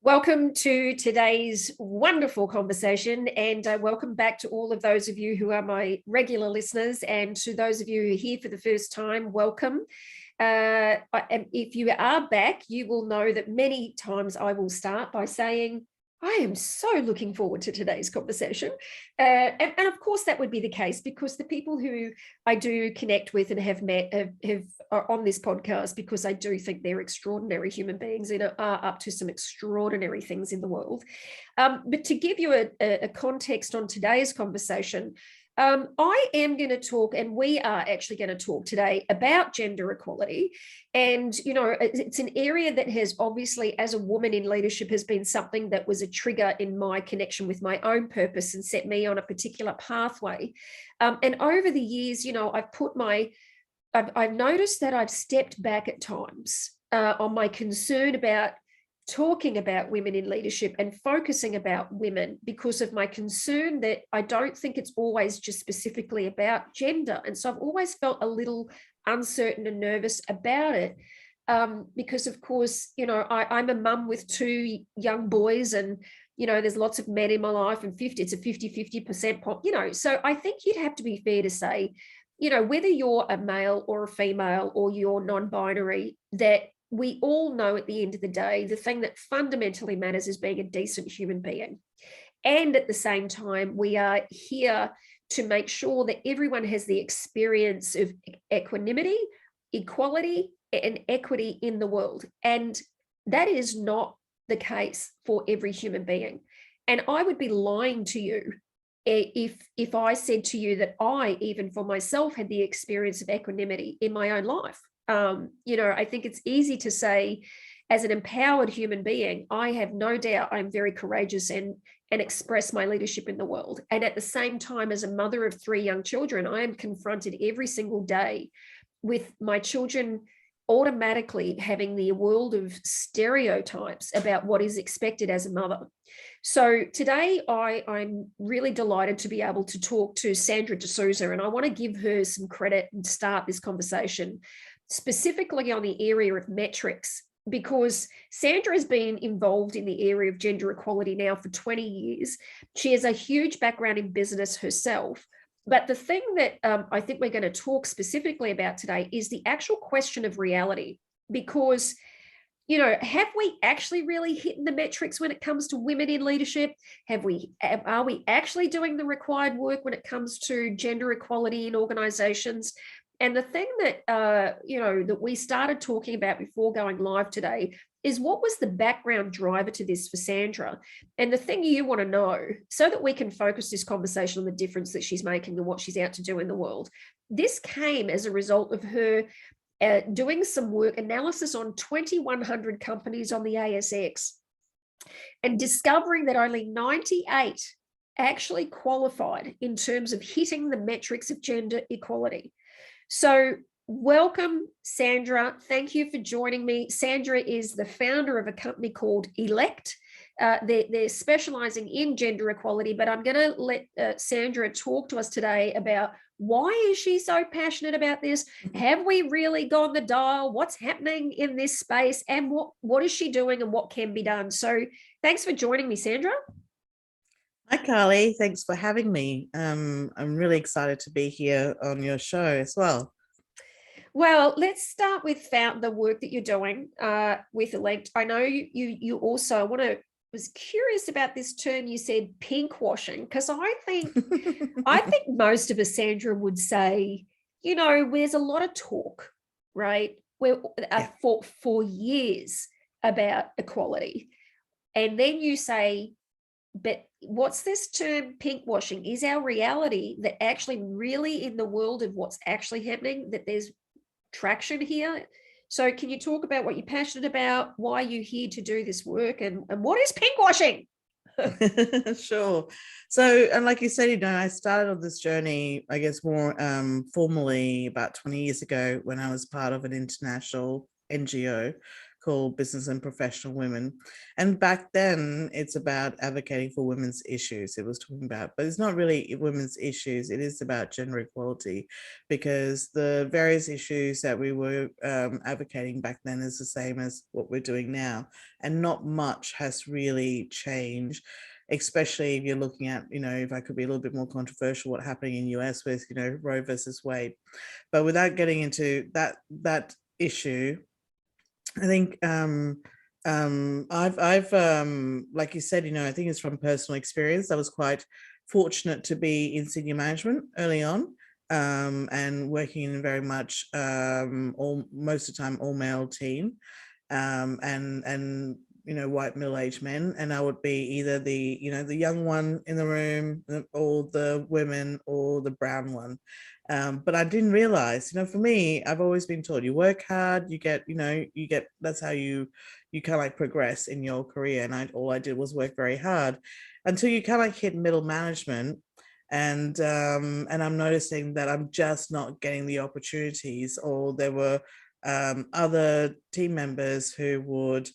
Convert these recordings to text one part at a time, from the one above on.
Welcome to today's wonderful conversation, and welcome back to all of those of you who are my regular listeners, and to those of you who are here for the first time, welcome. And if you are back, you will know that many times I will start by saying, I am so looking forward to today's conversation. And of course, that would be the case because the people who I do connect with and have met are on this podcast because I do think they're extraordinary human beings and are up to some extraordinary things in the world. But to give you a context on today's conversation, I am going to talk, and we are actually going to talk today about gender equality. And, you know, it's an area that has obviously, as a woman in leadership, has been something that was a trigger in my connection with my own purpose and set me on a particular pathway. And over the years, you know, I've noticed that I've stepped back at times on my concern about talking about women in leadership and focusing about women because of my concern that I don't think it's always just specifically about gender. And so I've always felt a little uncertain and nervous about it because, of course, you know, I'm a mum with two young boys and, you know, there's lots of men in my life and it's a 50-50%, you know, so I think you'd have to be fair to say, you know, whether you're a male or a female or you're non-binary, that we all know at the end of the day, the thing that fundamentally matters is being a decent human being. And at the same time, we are here to make sure that everyone has the experience of equanimity, equality, and equity in the world. And that is not the case for every human being. And I would be lying to you if I said to you that I, even for myself, had the experience of equanimity in my own life. You know, I think it's easy to say, as an empowered human being, I have no doubt I'm very courageous and express my leadership in the world. And at the same time, as a mother of three young children, I am confronted every single day with my children automatically having the world of stereotypes about what is expected as a mother. So today I'm really delighted to be able to talk to Sandra D'Souza, and I want to give her some credit and start this conversation specifically on the area of metrics, because Sandra has been involved in the area of gender equality now for 20 years. She has a huge background in business herself. But the thing that I think we're going to talk specifically about today is the actual question of reality, because, you know, have we actually really hit the metrics when it comes to women in leadership? Are we actually doing the required work when it comes to gender equality in organizations? And the thing that, you know, that we started talking about before going live today is what was the background driver to this for Sandra? And the thing you want to know, so that we can focus this conversation on the difference that she's making and what she's out to do in the world. This came as a result of her doing some work analysis on 2,100 companies on the ASX and discovering that only 98 actually qualified in terms of hitting the metrics of gender equality. So welcome, Sandra. Thank you for joining me. Sandra is the founder of a company called Ellect. They're specializing in gender equality, but I'm going to let Sandra talk to us today about why is she so passionate about this? Have we really gone the dial? What's happening in this space? And what is she doing and what can be done? So thanks for joining me, Sandra. Hi, Carly. Thanks for having me. I'm really excited to be here on your show as well. Well, let's start with the work that you're doing with Ellect. I know you also was curious about this term. You said pink washing, because I think most of us, Sandra, would say, you know, there's a lot of talk, right? For years about equality, and then you say, but what's this term pink washing? Is our reality that actually really in the world of what's actually happening, that there's traction here? So can you talk about what you're passionate about, why you're here to do this work, and what is pink washing? Sure. So, and like you said, you know, I started on this journey, I guess, more formally about 20 years ago when I was part of an international NGO called Business and Professional Women. And back then it's about advocating for women's issues. It was talking about, but it's not really women's issues. It is about gender equality, because the various issues that we were advocating back then is the same as what we're doing now. And not much has really changed, especially if you're looking at, if I could be a little bit more controversial, what happening in US with, Roe versus Wade. But without getting into that issue, I think I've like you said, I think it's from personal experience. I was quite fortunate to be in senior management early on, and working in very much most of the time all male team, and white middle-aged men, and I would be either the the young one in the room, or the women, or the brown one. But I didn't realize, for me, I've always been taught you work hard, you get, that's how you kind of like progress in your career. And all I did was work very hard until you kind of like hit middle management. And I'm noticing that I'm just not getting the opportunities, or there were other team members who would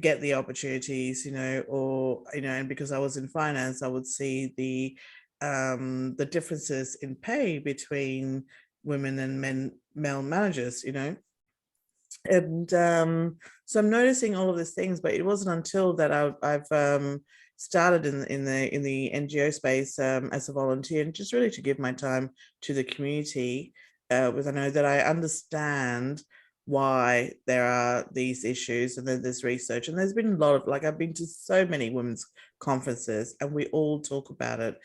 get the opportunities, or, and because I was in finance, I would see the differences in pay between women and male managers, and so I'm noticing all of these things. But it wasn't until that I've started in the NGO space as a volunteer, and just really to give my time to the community, because I know that I understand why there are these issues, and then there's research, and there's been a lot of, like, I've been to so many women's conferences and we all talk about it.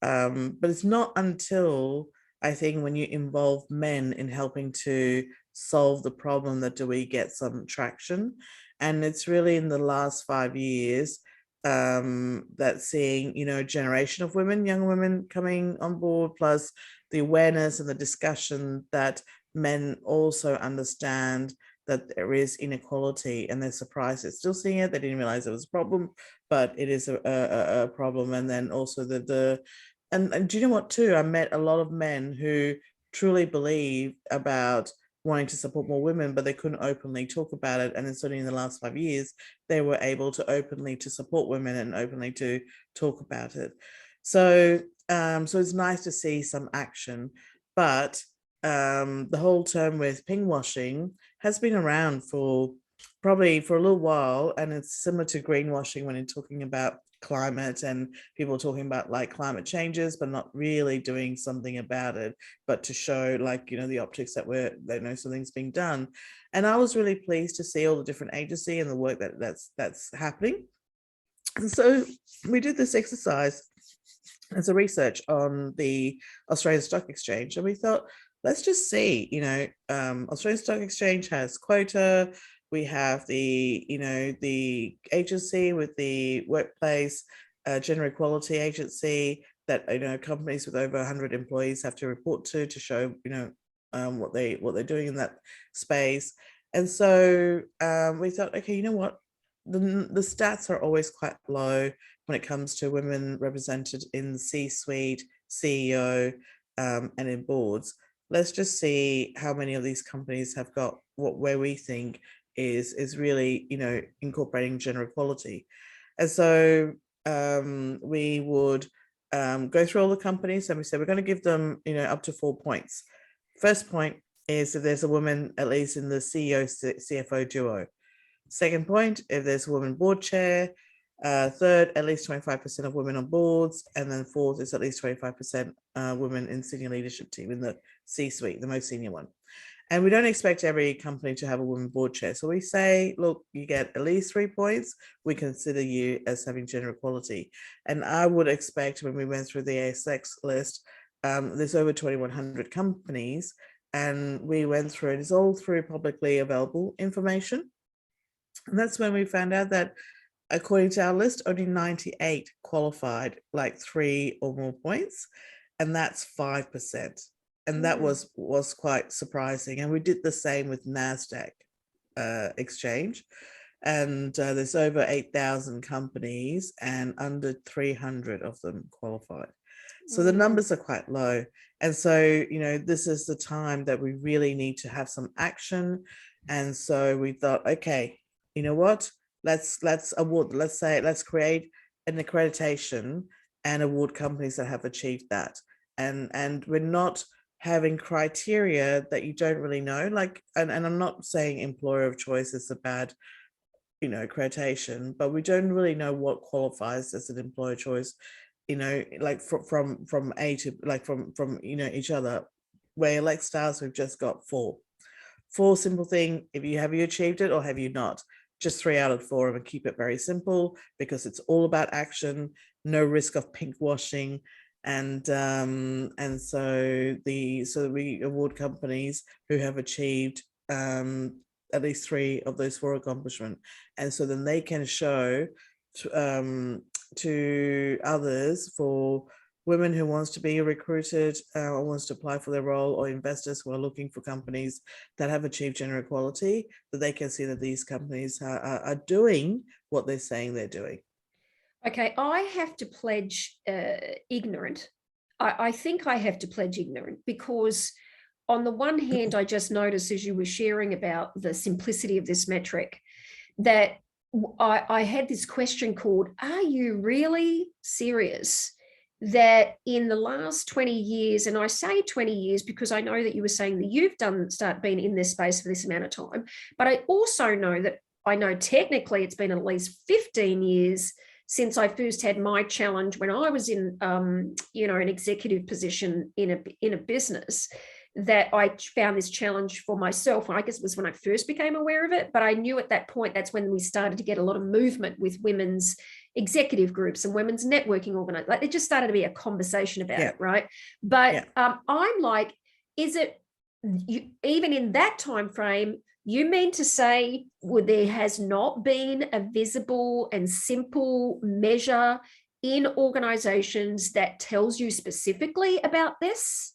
But it's not until, I think, when you involve men in helping to solve the problem that do we get some traction. And it's really in the last 5 years that seeing, a generation of women, young women coming on board, plus the awareness and the discussion that men also understand that there is inequality, and they're surprised they're still seeing it. They didn't realize it was a problem, but it is a problem. And then also and do you know what too? I met a lot of men who truly believe about wanting to support more women, but they couldn't openly talk about it. And then certainly in the last 5 years, they were able to openly to support women and openly to talk about it. So it's nice to see some action. But the whole term with pinkwashing has been around for probably for a little while, and it's similar to greenwashing when you're talking about climate, and people talking about like climate changes but not really doing something about it, but to show, like, the optics that something's being done. And I was really pleased to see all the different agency and the work that's happening. And so we did this exercise as a research on the Australian Stock Exchange, and we thought, let's just see, Australian Stock Exchange has quota. We have the agency with the workplace gender equality agency that companies with over 100 employees have to report to show what they're doing in that space. And so we thought, okay, you know what, the stats are always quite low when it comes to women represented in the C-suite, CEO, and in boards. Let's just see how many of these companies have got where we think is really, incorporating gender equality. And so we would go through all the companies, and we said we're going to give them, up to 4 points. First point is if there's a woman at least in the CEO CFO duo. Second point, if there's a woman board chair. Third, at least 25% of women on boards. And then fourth is at least 25% women in senior leadership team in the C-suite, the most senior one. And we don't expect every company to have a woman board chair. So we say, look, you get at least 3 points. We consider you as having gender equality. And I would expect, when we went through the ASX list, there's over 2,100 companies, and we went through it. It's all through publicly available information. And that's when we found out that, according to our list, only 98 qualified like 3 or more points, and that's 5%. And that was quite surprising. And we did the same with NASDAQ exchange. And there's over 8,000 companies, and under 300 of them qualified. So the numbers are quite low. And so, this is the time that we really need to have some action. And so we thought, okay, you know what, let's award, let's create an accreditation and award companies that have achieved that. And we're not having criteria that you don't really know, like, and I'm not saying employer of choice is a bad, accreditation, but we don't really know what qualifies as an employer choice, like from A to, like from each other. Where Ellect Stars, we've just got four simple thing. Have you achieved it or have you not? Just 3 out of 4, and keep it very simple because it's all about action, no risk of pink washing. And so we award companies who have achieved at least 3 of those 4 accomplishments, and so then they can show to others, for women who wants to be recruited or wants to apply for their role, or investors who are looking for companies that have achieved gender equality, that they can see that these companies are doing what they're saying they're doing. Okay, I have to pledge ignorant. I think I have to pledge ignorant because on the one hand, I just noticed as you were sharing about the simplicity of this metric that I had this question called, are you really serious that in the last 20 years, and I say 20 years because I know that you were saying that you've been in this space for this amount of time, but I also know that technically it's been at least 15 years since I first had my challenge when I was in, an executive position in a business, that I found this challenge for myself. I guess it was when I first became aware of it, but I knew at that point, that's when we started to get a lot of movement with women's executive groups and women's networking organizations. Like, it just started to be a conversation about it, right? But I'm like, is it, even in that time frame, you mean to say, well, there has not been a visible and simple measure in organizations that tells you specifically about this?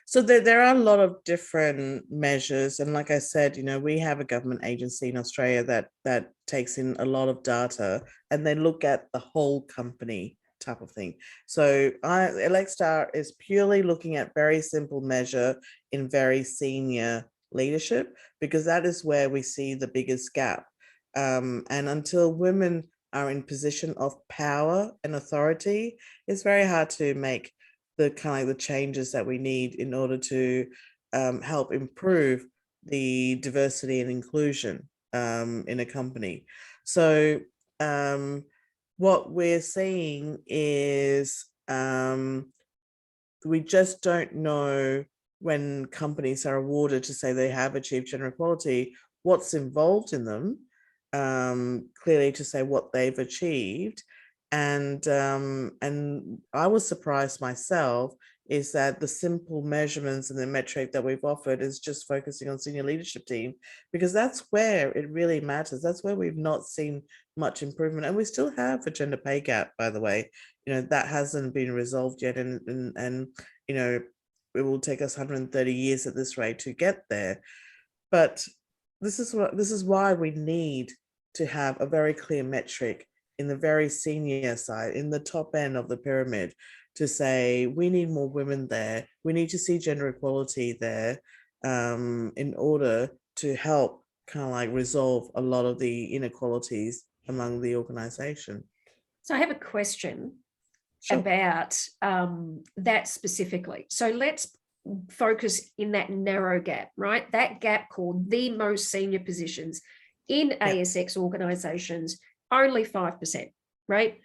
So there are a lot of different measures, and like I said, we have a government agency in Australia that takes in a lot of data, and they look at the whole company type of thing. So Ellect Star is purely looking at very simple measure in very senior leadership, because that is where we see the biggest gap. And until women are in position of power and authority, it's very hard to make the kind of the changes that we need in order to help improve the diversity and inclusion in a company. So what we're seeing is we just don't know, when companies are awarded to say they have achieved gender equality, what's involved in them, clearly to say what they've achieved. And I was surprised myself is that the simple measurements and the metric that we've offered is just focusing on senior leadership team, because that's where it really matters. That's where we've not seen much improvement, and we still have a gender pay gap, by the way. That hasn't been resolved yet, and it will take us 130 years at this rate to get there. But this is why we need to have a very clear metric in the very senior side, in the top end of the pyramid, to say we need more women there. We need to see gender equality there in order to help kind of like resolve a lot of the inequalities among the organization. So I have a question. Sure. About that specifically. So let's focus in that narrow gap, right? That gap called the most senior positions in ASX organizations, only 5%, right?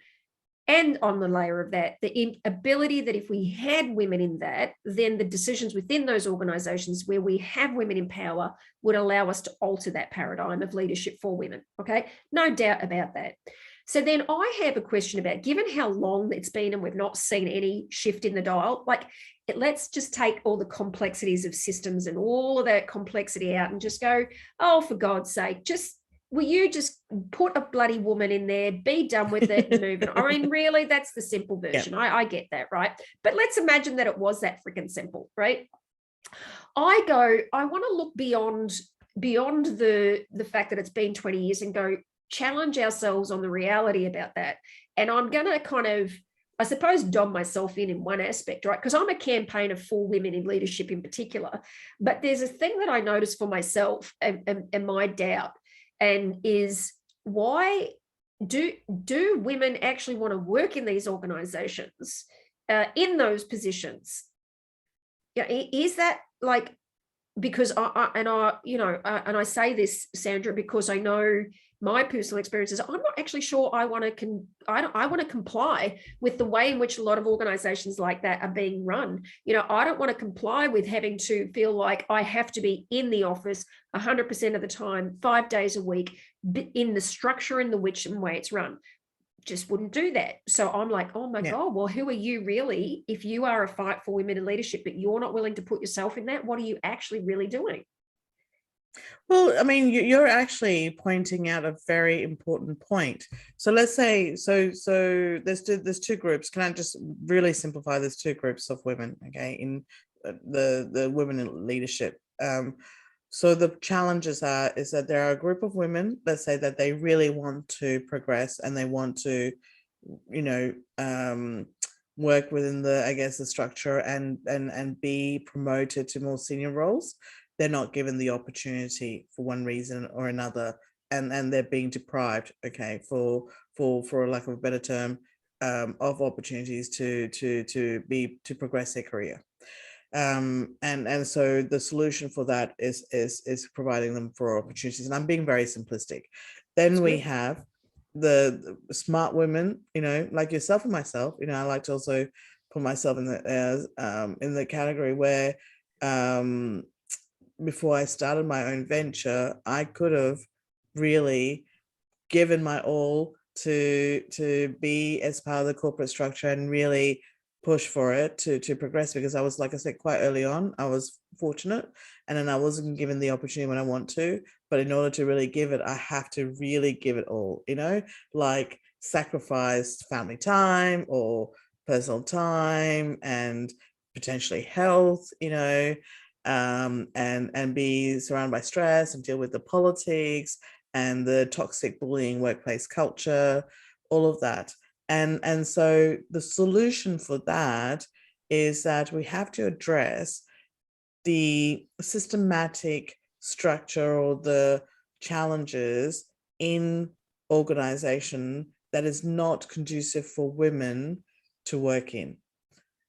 And on the layer of that, the ability that if we had women in that, then the decisions within those organizations where we have women in power would allow us to alter that paradigm of leadership for women, okay? No doubt about that. So then I have a question about, given how long it's been and we've not seen any shift in the dial, let's just take all the complexities of systems and all of that complexity out and just go, oh, for God's sake, will you just put a bloody woman in there, be done with it and move it? I mean, really, that's the simple version. Yep. I get that, right? But let's imagine that it was that freaking simple, right? I want to look beyond the fact that it's been 20 years and go, challenge ourselves on the reality about that. And I'm going to kind of, I suppose, dom myself in one aspect, right? Because I'm a campaigner for women in leadership in particular. But there's a thing that I noticed for myself and my doubt and is why do women actually want to work in these organizations, in those positions? Yeah, is that like, because I say this, Sandra, because I know my personal experiences. I'm not actually sure I want to comply with the way in which a lot of organizations like that are being run. I don't want to comply with having to feel like I have to be in the office 100% of the time, 5 days a week, in the structure in the which and way it's run. Just wouldn't do that. So I'm like, oh my God, well, who are you really? If you are a fight for women in leadership, but you're not willing to put yourself in that, what are you actually really doing? Well, I mean, you're actually pointing out a very important point. So let's say, so there's two groups. Can I just really simplify? There's two groups of women, okay, in the women in leadership. So the challenges is that there are a group of women, let's say, that they really want to progress and they want to, work within the, I guess, the structure and be promoted to more senior roles. They're not given the opportunity for one reason or another, and they're being deprived, okay, for a lack of a better term, of opportunities to progress their career. And so the solution for that is providing them for opportunities. And I'm being very simplistic. Then we have the smart women, like yourself and myself. I like to also put myself in the category where, before I started my own venture, I could have really given my all to be as part of the corporate structure and really push for it to progress, because I was, like I said, quite early on, I was fortunate, and then I wasn't given the opportunity when I want to. But in order to really give it, I have to really give it all, like sacrifice family time or personal time and potentially health, and be surrounded by stress and deal with the politics and the toxic bullying workplace culture, all of that. And so the solution for that is that we have to address the systematic structure or the challenges in organization that is not conducive for women to work in.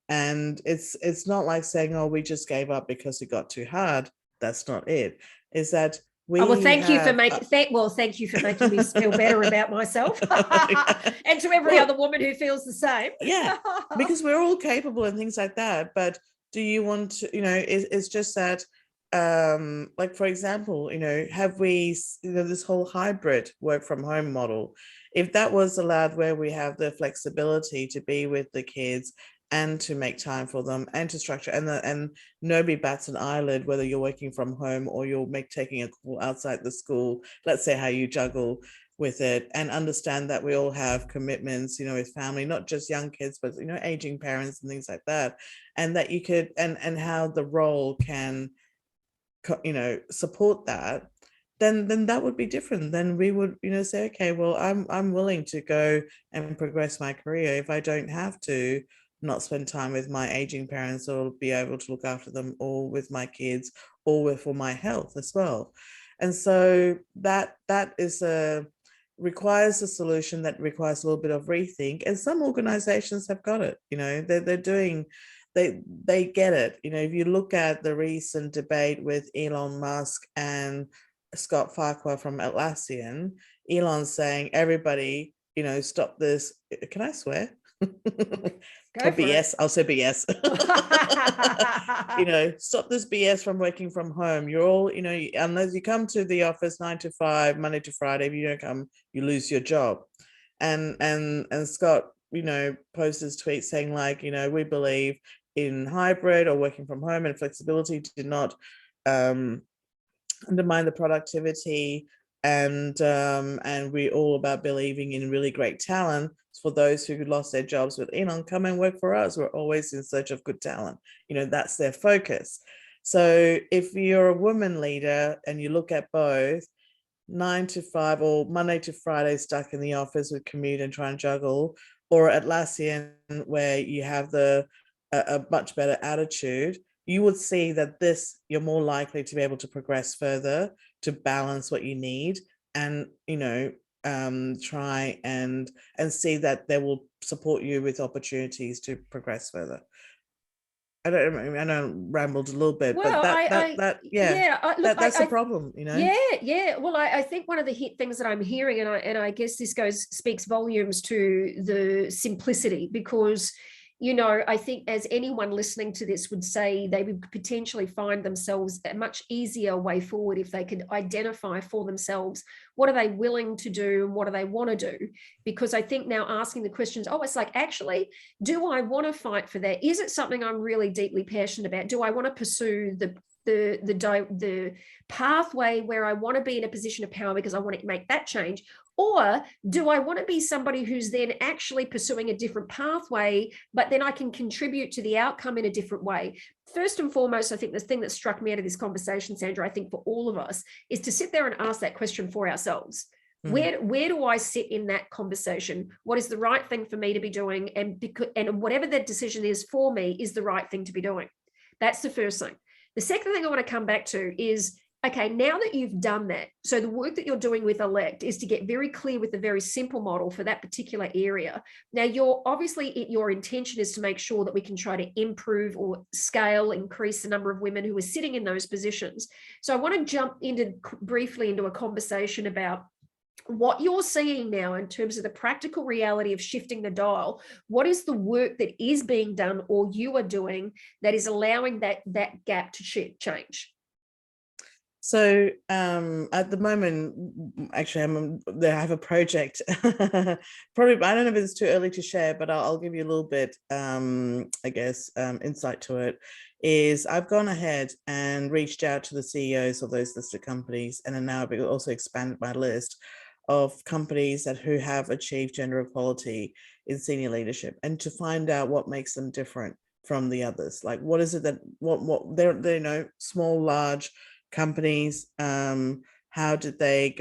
And it's not like saying, oh, we just gave up because it got too hard. That's not it. Is that we thank you for making me feel better about myself. And to every other woman who feels the same. Yeah, because we're all capable and things like that. But do you want to, it's just that, like, for example, have we, this whole hybrid work from home model, if that was allowed, where we have the flexibility to be with the kids and to make time for them and to structure, and nobody bats an eyelid whether you're working from home or you're taking a call outside the school, let's say how you juggle with it, and understand that we all have commitments, with family, not just young kids, but, aging parents and things like that, and that you could, and how the role can, support that, then that would be different. Then we would, say, okay, well, I'm willing to go and progress my career if I don't have to not spend time with my aging parents or be able to look after them, or with my kids, or for my health as well. And so that is requires a solution that requires a little bit of rethink. And some organizations have got it, they're doing, they get it. If you look at the recent debate with Elon Musk and Scott Farquhar from Atlassian, Elon's saying, everybody, stop this. Can I swear? Or BS, I'll say BS. Stop this BS from working from home. You're all, unless you come to the office 9 to 5, Monday to Friday, if you don't come, you lose your job. And Scott, posted his tweet saying, like, we believe in hybrid or working from home and flexibility to not undermine the productivity, and we're all about believing in really great talent. For those who lost their jobs with Elon, come and work for us. We're always in search of good talent. That's their focus. So if you're a woman leader and you look at both 9 to 5 or Monday to Friday stuck in the office with commute and try and juggle, or Atlassian where you have a much better attitude, you would see that you're more likely to be able to progress further, to balance what you need, and, try and see that they will support you with opportunities to progress further. I don't rambled a little bit, Well, but that's the problem, Yeah. Well, I think one of the things that I'm hearing, and I guess this speaks volumes to the simplicity, because, I think as anyone listening to this would say, they would potentially find themselves a much easier way forward if they could identify for themselves, what are they willing to do and what do they want to do? Because I think now asking the questions, it's like, actually, do I want to fight for that? Is it something I'm really deeply passionate about? Do I want to pursue the pathway where I want to be in a position of power because I want to make that change? Or do I want to be somebody who's then actually pursuing a different pathway, but then I can contribute to the outcome in a different way? First and foremost, I think the thing that struck me out of this conversation, Sandra, I think for all of us, is to sit there and ask that question for ourselves. Where do I sit in that conversation? What is the right thing for me to be doing? And whatever that decision is for me is the right thing to be doing. That's the first thing. The second thing I want to come back to is, okay, now that you've done that, so the work that you're doing with Ellect is to get very clear with a very simple model for that particular area. Now, your intention is to make sure that we can try to improve or increase the number of women who are sitting in those positions. So I want to jump briefly into a conversation about what you're seeing now in terms of the practical reality of shifting the dial. What is the work that is being done or you are doing that is allowing that gap to change? So at the moment, actually, I have a project. Probably, I don't know if it's too early to share, but I'll give you a little bit, insight to it. Is I've gone ahead and reached out to the CEOs of those listed companies, and then now I've also expanded my list of companies who have achieved gender equality in senior leadership, and to find out what makes them different from the others. Like, what is it that what they're small, large companies, how did they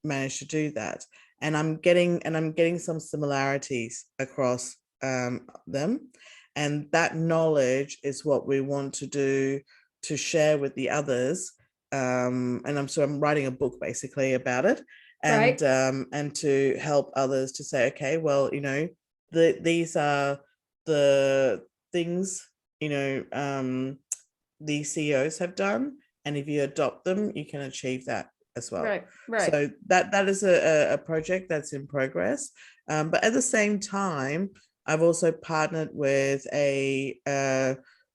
manage to do that? And I'm getting some similarities across them, and that knowledge is what we want to do to share with the others. And I'm writing a book basically about it, and right. And to help others to say, okay, well, these are the things these CEOs have done, and if you adopt them, you can achieve that as well. Right. So that is a project that's in progress. But at the same time, I've also partnered with a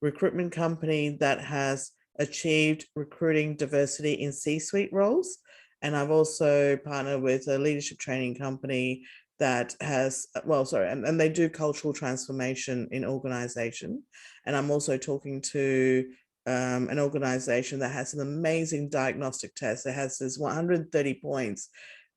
recruitment company that has achieved recruiting diversity in C-suite roles. And I've also partnered with a leadership training company that has, and they do cultural transformation in organization. And I'm also talking to an organization that has an amazing diagnostic test. It has this 130 points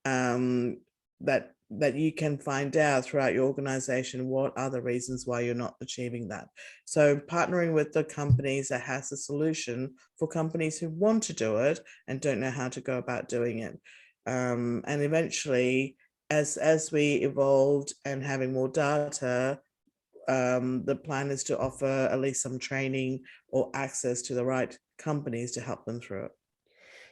that you can find out throughout your organization what are the reasons why you're not achieving that. So partnering with the companies that has a solution for companies who want to do it and don't know how to go about doing it. And eventually, as we evolved and having more data, the plan is to offer at least some training or access to the right companies to help them through it.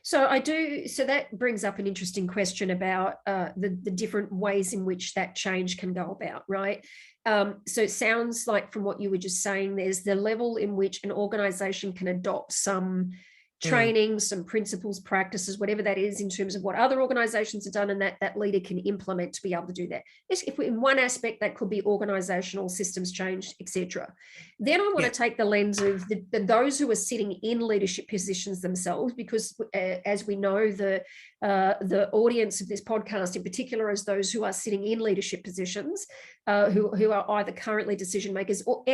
So that brings up an interesting question about the different ways in which that change can go about, right? So it sounds like from what you were just saying, there's the level in which an organization can adopt some training, some principles, practices, whatever that is, in terms of what other organizations have done, and that leader can implement to be able to do that. If in one aspect, that could be organizational systems change, etc. Then I want to take the lens of those who are sitting in leadership positions themselves, because as we know, the audience of this podcast in particular is those who are sitting in leadership positions, who are either currently decision makers or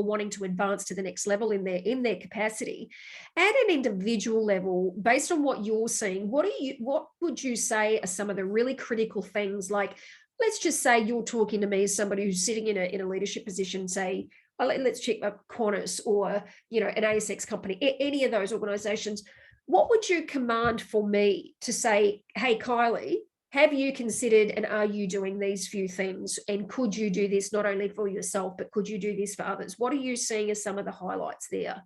wanting to advance to the next level in their capacity. At an individual level, based on what you're seeing, what would you say are some of the really critical things? Like, let's just say you're talking to me as somebody who's sitting in a leadership position, say, let's check Qantas or an ASX company, any of those organizations. What would you command for me to say, hey, Kylie, have you considered and are you doing these few things? And could you do this not only for yourself, but could you do this for others? What are you seeing as some of the highlights there?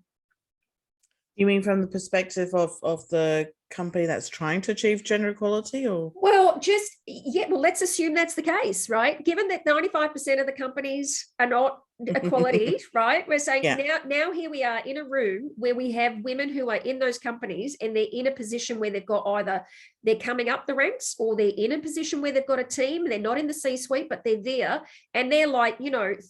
You mean from the perspective of the company that's trying to achieve gender equality, or? Well, let's assume that's the case, right? Given that 95% of the companies are not equality, right? We're saying now here we are in a room where we have women who are in those companies, and they're in a position where they've got either they're coming up the ranks, or they're in a position where they've got a team. They're not in the C-suite, but they're there, and they're like,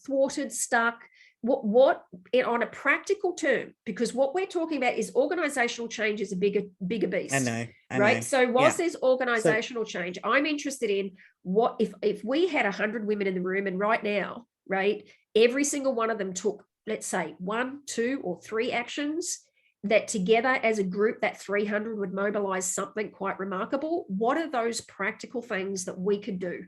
thwarted, stuck. What on a practical term, because what we're talking about is organizational change is a bigger beast. I know. Right. So whilst there's organizational change, I'm interested in what if we had 100 women in the room, and right now, right, every single one of them took, let's say, 1, 2, or 3 actions that together as a group, that 300 would mobilize something quite remarkable. What are those practical things that we could do?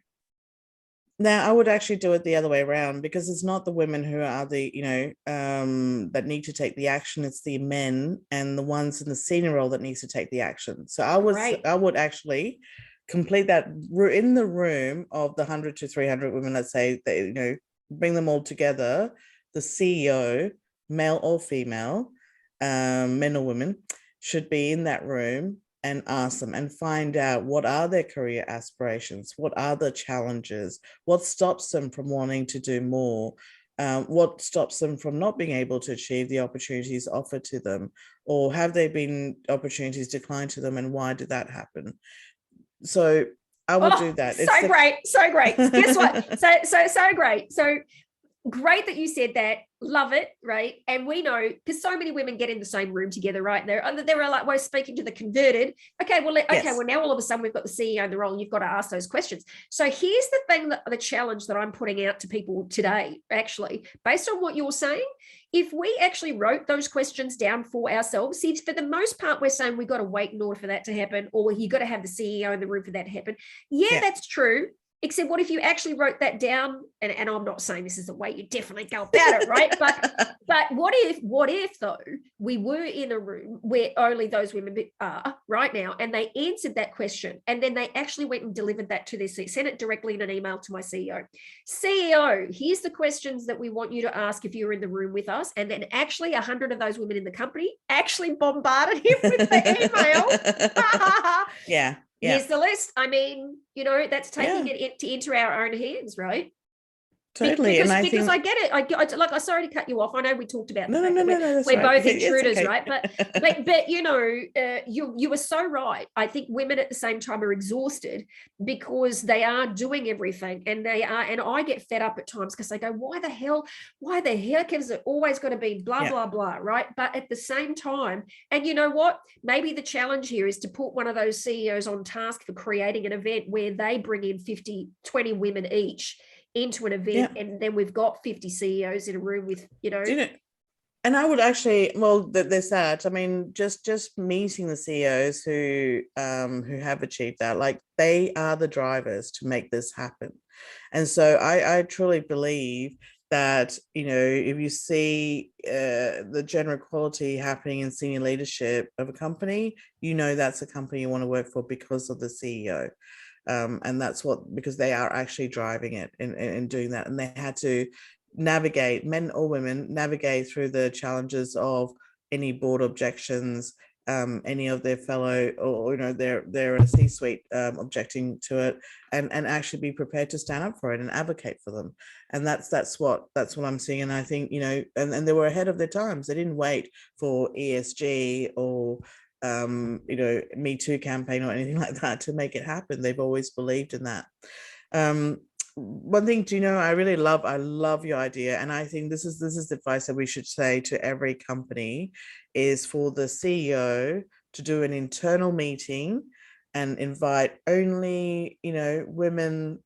Now, I would actually do it the other way around, because it's not the women who are the, that need to take the action. It's the men and the ones in the senior role that needs to take the action. So I would actually complete that in the room of the 100 to 300 women, let's say, that, bring them all together. The CEO, male or female, men or women, should be in that room and ask them and find out what are their career aspirations, what are the challenges, what stops them from wanting to do more, what stops them from not being able to achieve the opportunities offered to them, or have there been opportunities declined to them, and why did that happen? So I will do that. So great. Guess what? So great. So great that you said that. Love it, right? And we know, because so many women get in the same room together, right? They're like, we're speaking to the converted. Well, now all of a sudden we've got the CEO in the role, and you've got to ask those questions. So here's the thing, the challenge that I'm putting out to people today, actually, based on what you're saying. If we actually wrote those questions down for ourselves, see, for the most part, we're saying we've got to wait in order for that to happen, or you got to have the CEO in the room for that to happen. Yeah, that's true. Except what if you actually wrote that down? And I'm not saying this is the way you definitely go about it, right? But what if though we were in a room where only those women are right now, and they answered that question, and then they actually went and delivered that to their CEO, sent it directly in an email to my CEO. CEO, here's the questions that we want you to ask if you're in the room with us. And then actually 100 of those women in the company actually bombarded him with the email. Yeah. Here's the list. I mean, that's taking it into our own hands, right? Totally. Because I get it. Sorry to cut you off. I know we talked about the fact that we're right. both intruders, okay. Right? But you were so right. I think women at the same time are exhausted because they are doing everything, and I get fed up at times because they go, why the heck is it always got to be blah, blah, blah, right? But at the same time, and you know what? Maybe the challenge here is to put one of those CEOs on task for creating an event where they bring in 20 women each into an event, and then we've got 50 CEOs in a room with, and I would actually, there's that. I mean, just meeting the CEOs who have achieved that, like, they are the drivers to make this happen. And so I truly believe that, if you see the gender equality happening in senior leadership of a company, that's a company you want to work for because of the CEO. And that's because they are actually driving it and doing that. And they had to navigate, men or women, navigate through the challenges of any board objections, any of their fellow, or their C-suite objecting to it, and actually be prepared to stand up for it and advocate for them. And that's what I'm seeing. And I think, and they were ahead of their times. They didn't wait for ESG or Me Too campaign or anything like that to make it happen. They've always believed in that. One thing, I love your idea, and I think this is the advice that we should say to every company, is for the CEO to do an internal meeting and invite only women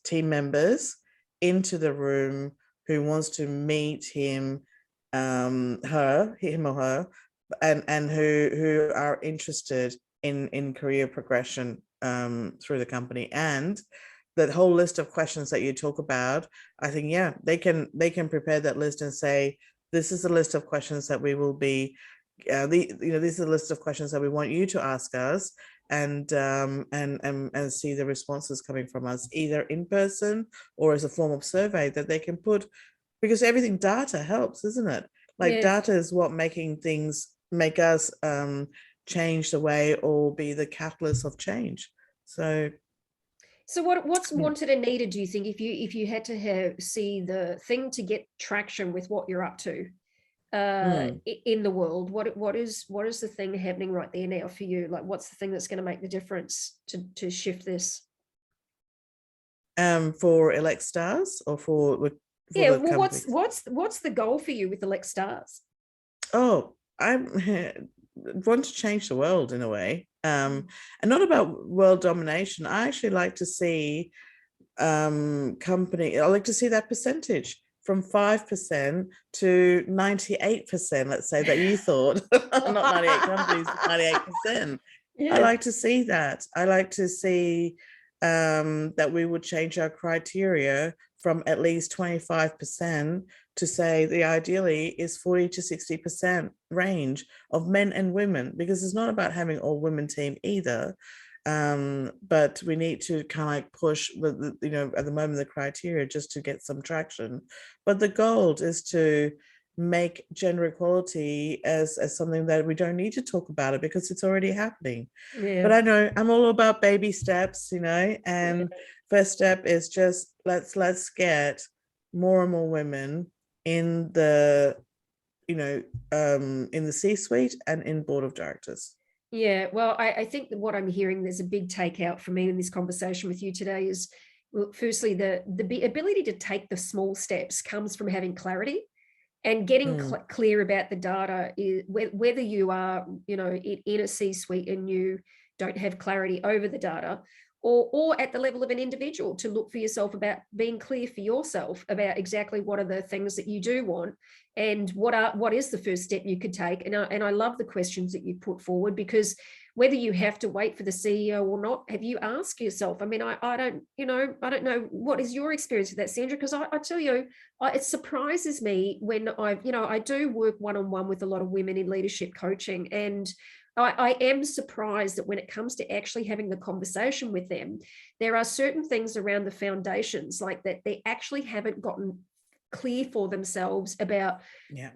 team members into the room who wants to meet him or her, and who are interested in career progression through the company. And that whole list of questions that you talk about, I think, they can prepare that list and say, this is the list of questions that we will be, this is the list of questions that we want you to ask us, and see the responses coming from us, either in person or as a form of survey that they can put, because everything data helps, isn't it? Like, data is what make us change the way or be the catalyst of change. So what's wanted and needed, do you think, if you had to see the thing to get traction with what you're up to in the world? What is the thing happening right there now for you? Like, what's the thing that's going to make the difference to shift this? For Ellect Stars, or for yeah, the well, companies? what's the goal for you with Ellect Stars? Oh, I want to change the world in a way, and not about world domination. I actually like to see I like to see that percentage from 5% to 98%, let's say, that you thought. Not 98 companies, 98%. Yeah. I like to see that. I like to see that we would change our criteria from at least 25% to say the ideally is 40 to 60% range of men and women, because it's not about having all women team either. But we need to kind of like push with, you know, at the moment, the criteria just to get some traction. But the goal is to make gender equality as something that we don't need to talk about it, because it's already happening. Yeah. But I know I'm all about baby steps, you know, and first step is just let's get more and more women in the, you know, in the C-suite and in board of directors. Yeah, well, I think that what I'm hearing, there's a big takeout for me in this conversation with you today is, well, firstly, the ability to take the small steps comes from having clarity and getting clear about the data, is whether you are, you know, in a C-suite and you don't have clarity over the data, or at the level of an individual, to look for yourself about being clear for yourself about exactly what are the things that you do want, and what is the first step you could take. And I love the questions that you put forward, because whether you have to wait for the CEO or not, have you asked yourself? I mean, I don't know what is your experience with that, Sandra, because I tell you, it surprises me when I do work one-on-one with a lot of women in leadership coaching, and I am surprised that when it comes to actually having the conversation with them, there are certain things around the foundations, like that they actually haven't gotten clear for themselves about,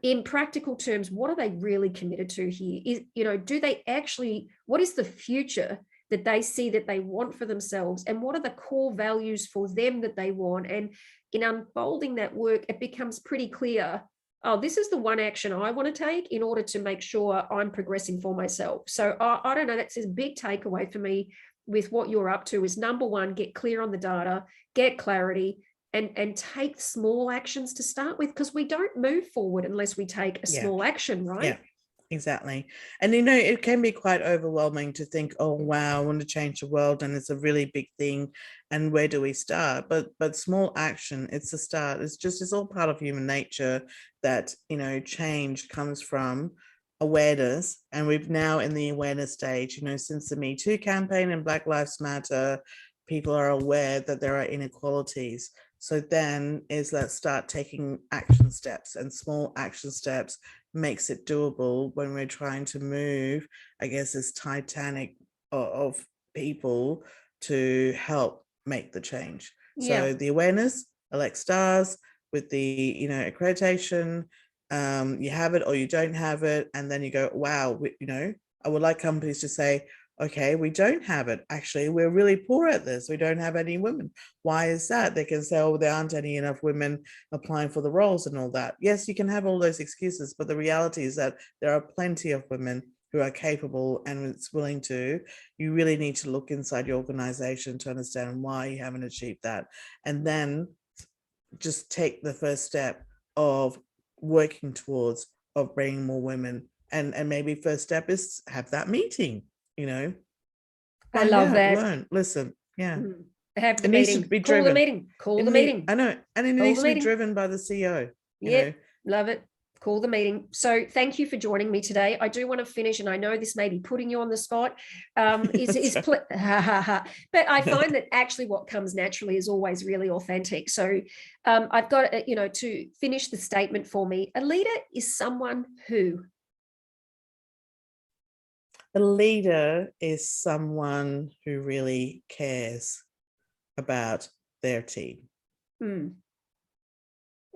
in practical terms, what are they really committed to here? Do they actually, what is the future that they see that they want for themselves, and what are the core values for them that they want? And in unfolding that work, it becomes pretty clear, oh, this is the one action I want to take in order to make sure I'm progressing for myself. So I don't know, that's a big takeaway for me with what you're up to, is number one, get clear on the data, get clarity, and take small actions to start with, because we don't move forward unless we take a small action, right? Yeah, exactly. And it can be quite overwhelming to think, oh wow, I want to change the world and it's a really big thing, and where do we start? But small action, it's a start. It's all part of human nature, that change comes from awareness. And we've now in the awareness stage, since the Me Too campaign and Black Lives Matter, people are aware that there are inequalities. So then let's start taking action steps, and small action steps makes it doable when we're trying to move, I guess, this Titanic of people to help make the change. So the awareness, Ellect Stars, with the accreditation, you have it or you don't have it, and then you go, wow, I would like companies to say, okay, we don't have it. Actually, we're really poor at this. We don't have any women. Why is that? They can say, oh, there aren't any enough women applying for the roles and all that. Yes, you can have all those excuses, but the reality is that there are plenty of women who are capable and it's willing to. You really need to look inside your organization to understand why you haven't achieved that. And then just take the first step of working towards of bringing more women. And maybe first step is have that meeting. I love that. Learn, listen. Have the meeting. Call the meeting. Call the meeting. I know, and it needs to be driven by the CEO. Love it. Call the meeting. So thank you for joining me today. I do want to finish, and I know this may be putting you on the spot. But I find that actually what comes naturally is always really authentic. So I've got to finish the statement for me. A leader is someone who. A leader is someone who really cares about their team.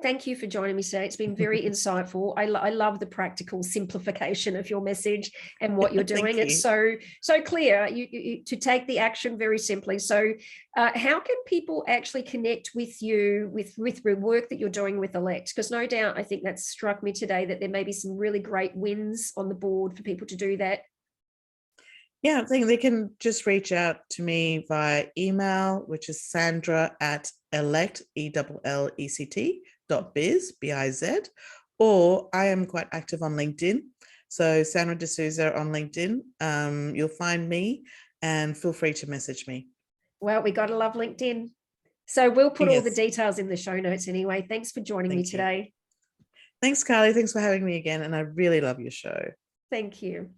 Thank you for joining me today. It's been very insightful. I love the practical simplification of your message and what you're doing. It's so clear. You to take the action very simply. So how can people actually connect with you with the work that you're doing with Ellect? Because no doubt, I think that struck me today that there may be some really great wins on the board for people to do that. Yeah, I think they can just reach out to me via email, which is Sandra at Ellect, ELLECT.biz, B-I-Z, or I am quite active on LinkedIn. So Sandra D'Souza on LinkedIn, you'll find me and feel free to message me. Well, we got to love LinkedIn. So we'll put all the Yes. details in the show notes anyway. Thanks for joining me today. Thanks, Carly. Thanks for having me again. And I really love your show. Thank you.